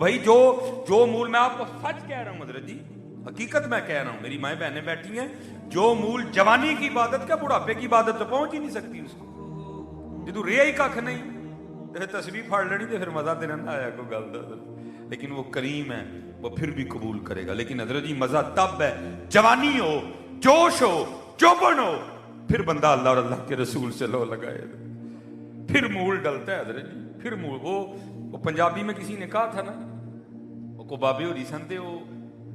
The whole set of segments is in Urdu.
بھائی جو مول میں آپ کو سچ کہہ رہا ہوں حضرت جی، حقیقت میں کہہ رہا ہوں، میری مائیں بہنیں بیٹھی ہیں، جو مول جوانی کی عبادت کا بڑھاپے کی عبادت تو پہنچ ہی نہیں سکتی اس کو، جدو رہا ہی کھ نہیں تو تسبیح پھڑ لینی تو پھر مزہ تو نہ آیا کوئی گل دا، لیکن وہ کریم ہے، وہ پھر بھی قبول کرے گا۔ لیکن حضرت جی مزہ تب ہے جوانی ہو، جوش ہو، چوبن ہو، پھر بندہ اللہ اور اللہ کے رسول سے لو لگائے، پھر مول ڈلتا ہے حضرت جی، پھر مول۔ وہ پنجابی میں کسی نے کہا تھا نا، وہ کو بابے ہو رہی سن تے وہ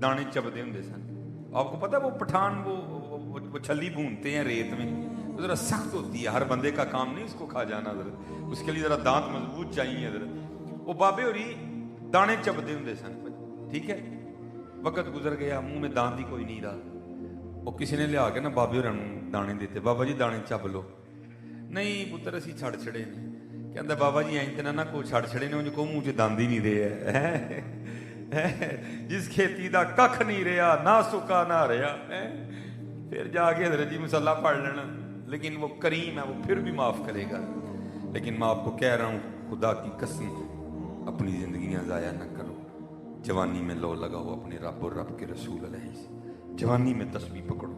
دانے چبدے ہوں سن، آپ کو پتا وہ پٹھان وہ چھلی بھونتے ہیں ریت میں، وہ ذرا سخت ہوتی ہے، ہر بندے کا کام نہیں اس کو کھا جانا حضرت، اس کے لیے ذرا دانت مضبوط چاہیے حضرت۔ وہ بابے ہو رہی دانے چبدے ہوں سن، ٹھیک ہے، وقت گزر گیا، منہ میں دانت ہی کوئی نہیں رہا، وہ کسی نے لیا کے نا بابے ہوروں دانے دیتے، بابا جی دانے چب لو، نہیں پتر اسی چھڑ چھڑے نے، کہندا بابا جی این تے نہ کو چھڑ چھڑے نے، انج کو منہ چ دند ہی نہیں رہے ہے، جس کھیتی دا ککھ نہیں رہا، نہ سکا نہ رہا، پھر جا کے حضرت جی مسلح پڑھ لینا، لیکن وہ کریم ہے، وہ پھر بھی معاف کرے گا۔ لیکن میں آپ کو کہہ رہا ہوں خدا کی قسم اپنی زندگیاں ضائع نہ کرو، جوانی میں لو لگاؤ اپنے رب اور رب کے رسول علیہ سے، جوانی میں تسبیح پکڑو،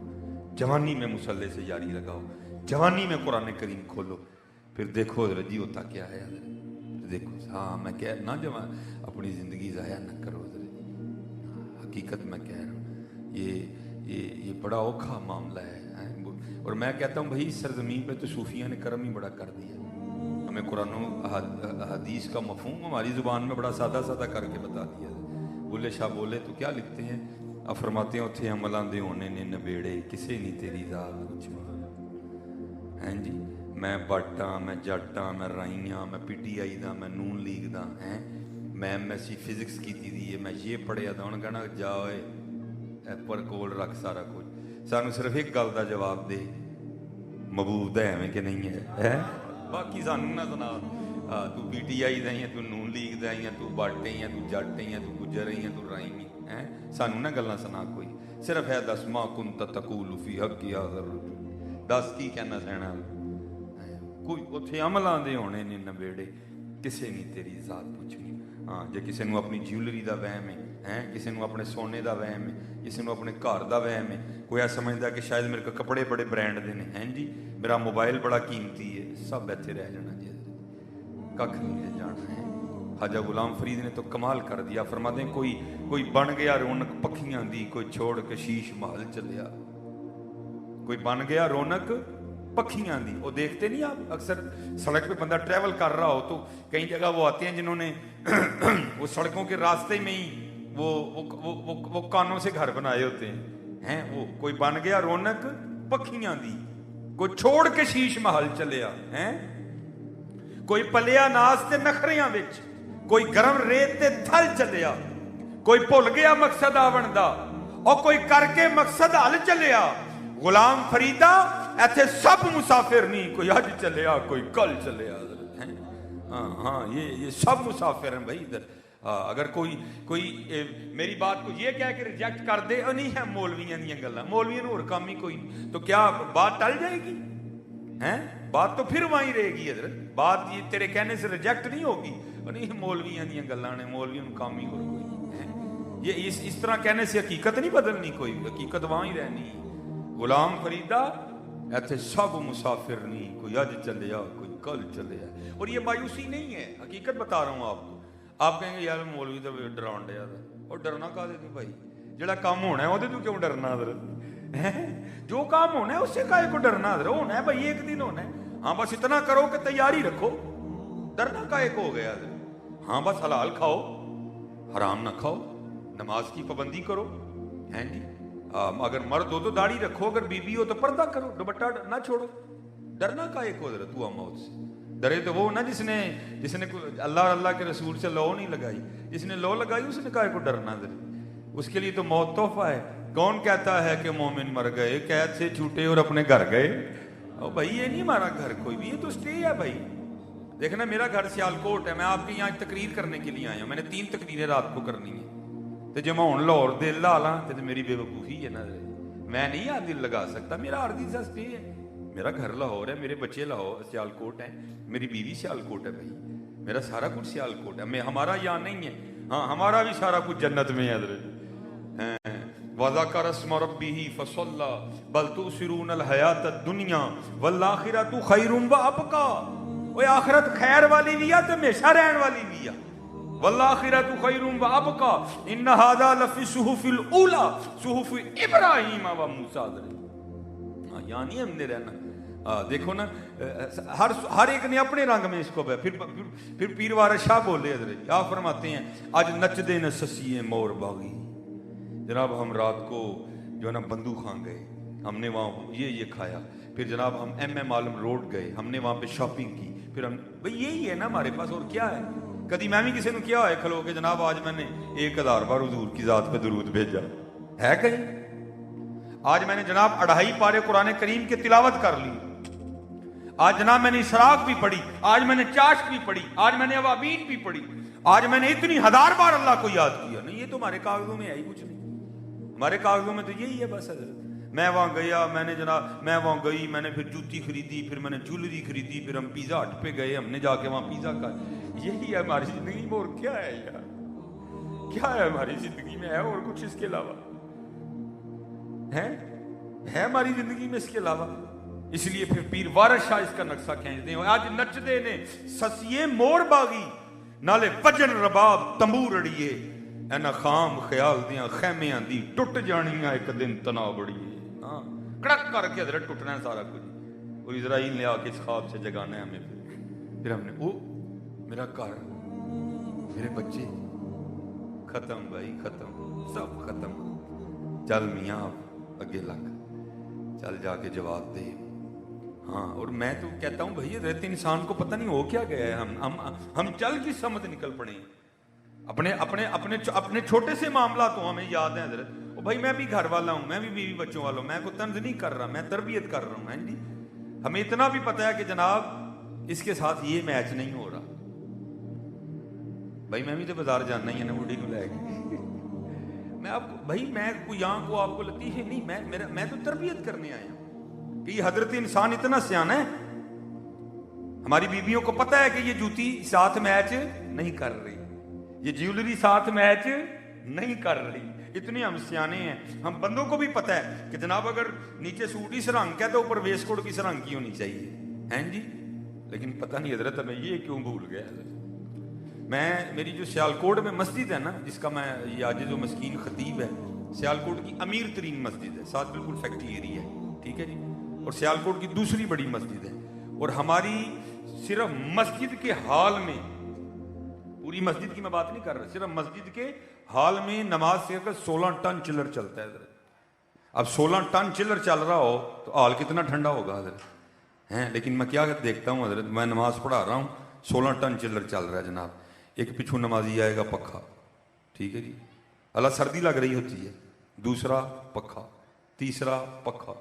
جوانی میں مصلے سے جاری لگاؤ، جوانی میں قرآن کریم کھولو، پھر دیکھو حضرت جی ہوتا کیا ہے حضرت، دیکھو ہاں میں کہہ نہ جوان اپنی زندگی ضائع نہ کرو حضرت جی، حقیقت میں کہہ رہا ہوں، یہ بڑا اوکھا معاملہ ہے، اور میں کہتا ہوں بھائی سرزمین پہ تو صوفیہ نے کرم ہی بڑا کر دیا، ہمیں قرآن و حدیث کا مفہوم ہماری زبان میں بڑا سادہ سادہ کر کے بتا دیا۔ بولے شاہ بولے تو کیا لکھتے ہیں، اب فرماتے ہیں اتھے عملاں دے ہونے نے نبیڑے، کسے نہیں تیری ذات پوچھوا، ہیں جی میں بٹاں، میں جٹاں، میں رائیاں، میں پی ٹی آئی دا، میں نون لیگ دا، ہیں میں ایم ایس سی فزکس کی دی ہے، میں یہ پڑھیا دا، انہوں کہنا جا ہوئے پر کول رکھ سارا کچھ، سانو صرف ایک گل دا جواب دے، مبعوث ہے ہمیں کہ نہیں ہے، باقی سانو نہ سنا، تو پی ٹی آئی دا ہی ہے، تو نون لیگ دا ہی ہے، تو بٹ ہی ہے، تو جٹ ہی ہے، تو گجر ہی ہے، تو رائی ہے، سانو نہ گلاں سنا کوئی، صرف ہے دس ما کنت تقول فی حق هذا الرجل، دس کی کہنا سہنا، کوئی اتھے عملاں دے ہونے نے نبیڑے، کسے نہیں تیری ذات پوچھنی۔ ہاں جے کسے نو اپنی جیولری دا وہم ہے، کسے نو اپنے سونے دا وہم ہے، کسے نو اپنے گھر دا وہم ہے، کوئی ایسا سمجھدا کہ شاید میرے کو کپڑے بڑے برانڈ دے نے، ہیں جی میرا موبائل بڑا قیمتی ہے، سب ایتھے رہ جانا جی، ککھ نہیں رہ جانا ہے۔ خواجہ غلام فرید نے تو کمال کر دیا، فرماتے ہیں کوئی بن گیا رونق پکھیاں دی، کوئی چھوڑ کے شیش محل چلیا، کوئی بن گیا رونق پکھیاں دی، وہ دیکھتے نہیں آپ اکثر سڑک پہ بندہ ٹریول کر رہا ہو تو کئی جگہ وہ آتے ہیں جنہوں نے وہ سڑکوں کے راستے میں ہی وہ کانوں سے گھر بنائے ہوتے ہیں، وہ کوئی بن گیا رونق پکھیاں دی، کوئی چھوڑ کے شیش محل چلیا، کوئی پلیا ناس تے نخریاں وچ، کوئی گرم ریت تے تھل چلیا، کوئی بھول گیا مقصد آون دا، اور کوئی کر کے مقصد حل چلیا۔ غلام فریدہ ایتھے سب مسافر نہیں، کوئی اج چلیا کوئی کل چلیا، ہاں یہ سب مسافر ہیں بھائی ادھر۔ اگر کوئی میری بات کو یہ کہہ کے ریجیکٹ کر دے، نہیں ہے مولویاں دیاں گلاں، مولویاں نوں اور کام ہی کوئی نہیں، تو کیا بات ٹل جائے گی؟ بات تو پھر وہیں رہے گی حضرت، بات یہ تیرے کہنے سے ریجیکٹ نہیں ہوگی، نہیں مولویاں دیاں گلاں نے، مولویاں نوں کام ہی اور کوئی نہیں، یہ اس طرح کہنے سے حقیقت نہیں بدلنی، کوئی حقیقت وہاں ہی رہنی۔ غلام فریدہ ایتھے سب مسافر نہیں، کوئی اج چلیا کوئی کل چلیا، اور یہ مایوسی نہیں ہے، حقیقت بتا رہا ہوں آپ کو۔ آپ کہیں گے یار مولوی تو ڈران ڈیا تھا، اور ڈرنا کا دے تو بھائی جڑا کام ہونا ہے وہ تو کیوں ڈرنا حضرت، جو کام ہونا ہے اس سے کائے کو ڈرنا حضرت، ہونا ہے بھائی ایک دن ہونا ہے، ہاں بس اتنا کرو کہ تیاری رکھو، ڈرنا کائے کو ہو گیا حضرت، ہاں بس حلال کھاؤ حرام نہ کھاؤ، نماز کی پابندی کرو، ہیں جی اگر مرد ہو تو داڑھی رکھو، اگر بیوی ہو تو پردہ کرو، دوپٹہ نہ چھوڑو، ڈرنا کائے کو حضرت، ہوا موت سے ڈرے تو وہ نا جس نے اللہ اور اللہ کے رسول سے لو نہیں لگائی، جس نے لو لگائی اس نے کائے کو ڈرنا حضرت، اس کے لیے تو موت تحفہ ہے۔ کون کہتا ہے کہ مومن مر گئے، قید سے چھوٹے اور اپنے گھر گئے، او بھائی یہ نہیں ہمارا گھر کوئی بھی، یہ تو اسٹے ہے بھائی، دیکھنا میرا گھر سیالکوٹ ہے، میں آپ کے یہاں تقریر کرنے کے لیے آیا ہوں، میں نے 3 تقریریں رات کو کرنی ہیں، تو جب میں ہوں لاہور دل لا لاں تو میری بے وقوفی ہے نا، میں نہیں یہاں دل لگا سکتا، میرا عارضی سا اسٹے ہے، میرا گھر لاہور ہے، میرے بچے لاہور سیالکوٹ ہیں، میری بیوی سیالکوٹ ہے بھائی، میرا سارا کچھ سیالکوٹ ہے، ہمارا یہاں نہیں ہے، ہاں ہمارا بھی سارا کچھ جنت میں ہے حضرت. وَذَكَرَ اسْمَ رَبِّهِ فَصَلَّى بَلْ تُؤْثِرُونَ الْحَيَاةَ الدُّنْيَا وَالْآخِرَةُ خَيْرٌ وَأَبْقَىٰ. وہ آخرت خیر والی بھی ہے تو ہمیشہ رہن والی بھی ہے. وَالْآخِرَةُ خَيْرٌ وَأَبْقَىٰ إِنَّ هَذَا لَفِي الصُّحُفِ الْأُولَىٰ صُحُفِ إِبْرَاهِيمَ وَمُوسَىٰ. یعنی ہم نے رہنا دیکھو نا ہر ایک نے اپنے رنگ میں اس کو پھر پیر وارث شاہ بولے حضرت آپ فرماتے ہیں آج نچ دے نہ سسیے مور باغی. جناب ہم رات کو جو ہے نا بندو خان گئے, ہم نے وہاں یہ کھایا, پھر جناب ہم ایم عالم روڈ گئے, ہم نے وہاں پہ شاپنگ کی, پھر ہم بھئی یہی ہے نا ہمارے پاس اور کیا ہے. کدی میں بھی کسی نے کیا ہے کھلو کہ جناب آج میں نے 1000 بار حضور کی ذات پہ درود بھیجا ہے کہیں. آج میں نے جناب 2.5 پارے قرآن کریم کی تلاوت کر لی, آج جناب میں نے اسراف بھی پڑھی, آج میں نے چاشت بھی پڑھی, آج میں نے اوابین بھی پڑھی, آج میں نے اتنی 1000 بار اللہ کو یاد کیا. نہیں یہ تو ہمارے کاغذوں میں ہے ہی کچھ نہیں, ہمارے کاغذوں میں تو یہی ہے بس حضرت. میں وہاں گیا, میں نے جناب میں وہاں گئی, میں نے پھر جوتی خریدی, پھر میں نے جولری خریدی, پھر ہم پیزا ہٹ پہ گئے, ہم نے جا کے وہاں پیزا کھایا. یہی ہے ہماری زندگی میں, اور کیا ہے یار, کیا ہے ہماری زندگی میں, ہے اور کچھ اس کے علاوہ ہے ہماری زندگی میں اس کے علاوہ. اس لیے پھر پیر وارث شاہ اس کا نقشہ کھینچتے ہیں. آج نچ دے نے سسیے مور باغی نالے وجن رباب تمبور اڑیے اینا خام خیال دیاں خیمیاں دی ٹوٹ جانیاں ایک دن تنا بڑی ہے. ہاں کڑک کر کے حضرت ٹوٹنا ہے سارا کچھ, اور اسرائیل نے آ کے اس خواب سے جگانا ہے ہمیں. پھر ہم نے او میرا گھر میرے بچے ختم بھائی ختم, سب ختم. چل میاں اگے لگ, چل جا کے جواب دے. ہاں اور میں تو کہتا ہوں بھائی رہتے انسان کو پتہ نہیں ہو کیا گیا ہے. ہم چل کی سمت نکل پڑے ہیں. اپنے چھوٹے سے معاملات تو ہمیں یاد ہیں حضرت. او بھائی میں بھی گھر والا ہوں, میں بھی بیوی بچوں والا ہوں, میں کو طنز نہیں کر رہا, میں تربیت کر رہا ہوں. ہیں جی ہمیں اتنا بھی پتہ ہے کہ جناب اس کے ساتھ یہ میچ نہیں ہو رہا. بھائی میں بھی تو بازار جانا ہی ہے نا بوڑھی کو لے کے. میں آپ کو بھائی میں کوئی یہاں کو آپ کو لطیفے نہیں, میں تو تربیت کرنے آیا ہوں کہ یہ حضرت انسان اتنا سیانا ہے. ہماری بیویوں کو پتہ ہے کہ یہ جوتی ساتھ میچ نہیں کر رہی, یہ جیولری ساتھ میچ نہیں کر رہی. اتنے ہم سیانے ہیں. ہم بندوں کو بھی پتہ ہے کہ جناب اگر نیچے سوٹ اس رنگ کا ہے تو اوپر ویسٹ کوٹ کس رنگ کی ہونی چاہیے. ہیں جی لیکن پتہ نہیں حضرت ہمیں یہ کیوں بھول گیا. میری جو سیالکوٹ میں مسجد ہے نا, جس کا میں یہ عاجز و مسکین خطیب ہے, سیالکوٹ کی امیر ترین مسجد ہے, ساتھ بالکل فیکٹری ایریا ہے, ٹھیک ہے جی, اور سیالکوٹ کی دوسری بڑی مسجد ہے. اور ہماری صرف مسجد کے ہال میں, پوری مسجد کی میں بات نہیں کر رہا, صرف مسجد کے ہال میں نماز سے اگر 16 ٹن چلر چلتا ہے حضرت. اب 16 ٹن چلر چل رہا ہو تو ہال کتنا ٹھنڈا ہوگا حضرت. ہیں لیکن میں کیا دیکھتا ہوں حضرت, میں نماز پڑھا رہا ہوں, 16 ٹن چلر چل رہا ہے جناب. ایک پچھو نمازی آئے گا پکھا, ٹھیک ہے جی, اللہ سردی لگ رہی ہوتی ہے, دوسرا پکھا, تیسرا پکھا,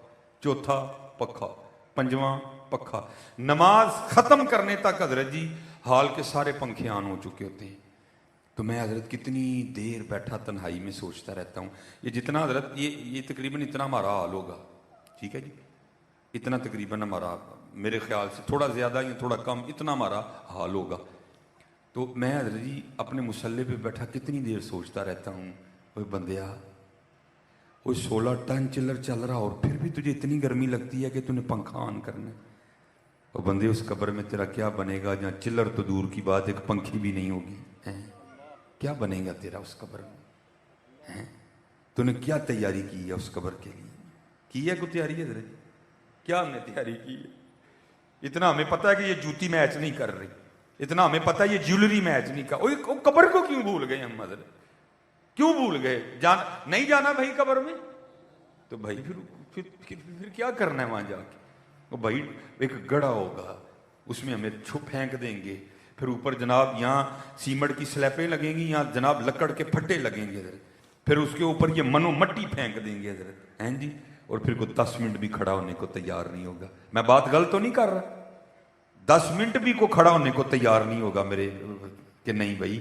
چوتھا پکھا, پنجواں پکھا. نماز ختم کرنے تک حضرت جی حال کے سارے پنکھے آن ہو چکے ہوتے ہیں. تو میں حضرت کتنی دیر بیٹھا تنہائی میں سوچتا رہتا ہوں. یہ جتنا حضرت یہ تقریباً اتنا ہمارا حال ہوگا, ٹھیک ہے جی, اتنا تقریباً ہمارا, میرے خیال سے تھوڑا زیادہ یا تھوڑا کم, اتنا ہمارا حال ہوگا. تو میں حضرت جی اپنے مصلے پہ بیٹھا کتنی دیر سوچتا رہتا ہوں, وہ بندیا وہ 16 ٹن چلر چل رہا اور پھر بھی تجھے اتنی گرمی لگتی ہے کہ تو نے پنکھا آن کرنا ہے. اور بندے اس قبر میں تیرا کیا بنے گا جہاں چلر تو دور کی بات, ایک پنکھی بھی نہیں ہوگی. کیا بنے گا تیرا اس قبر میں؟ تو نے کیا تیاری کی ہے اس قبر کے لیے؟ کی ہے کوئی تیاری حضرت؟ کیا ہم نے تیاری کی ہے؟ اتنا ہمیں پتہ ہے کہ یہ جوتی میچ نہیں کر رہی, اتنا ہمیں پتہ ہے یہ جیولری میچ نہیں کر. وہ قبر کو کیوں بھول گئے ہم حضرت, کیوں بھول گئے؟ نہیں جانا بھائی قبر میں تو بھائی پھر کیا کرنا ہے وہاں جا کے؟ وہ بھائی ایک گڑھا ہوگا, اس میں ہمیں پھینک دیں گے, پھر اوپر جناب یہاں سیمنٹ کی سلیپیں لگیں گی, یہاں جناب لکڑ کے پھٹے لگیں گے حضرت, پھر اس کے اوپر یہ منو مٹی پھینک دیں گے حضرت. ہیں جی, اور پھر کوئی 10 منٹ بھی کھڑا ہونے کو تیار نہیں ہوگا. میں بات غلط تو نہیں کر رہا, 10 منٹ بھی کو کھڑا ہونے کو تیار نہیں ہوگا میرے, کہ نہیں بھائی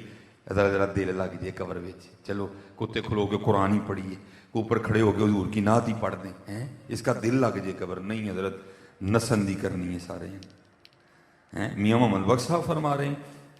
ذرا دل لگ جائے قبر وچ, چلو کتے کھلو کے قرآن ہی پڑھیے, اوپر کھڑے ہو کے حضور کی نعت ہی پڑھ دیں, ہیں اس کا دل لگ جائے قبر. نہیں حضرت, نسندی کرنی ہے سارے ہیں. میاں محمد بخش صاحب فرما رہے ہیں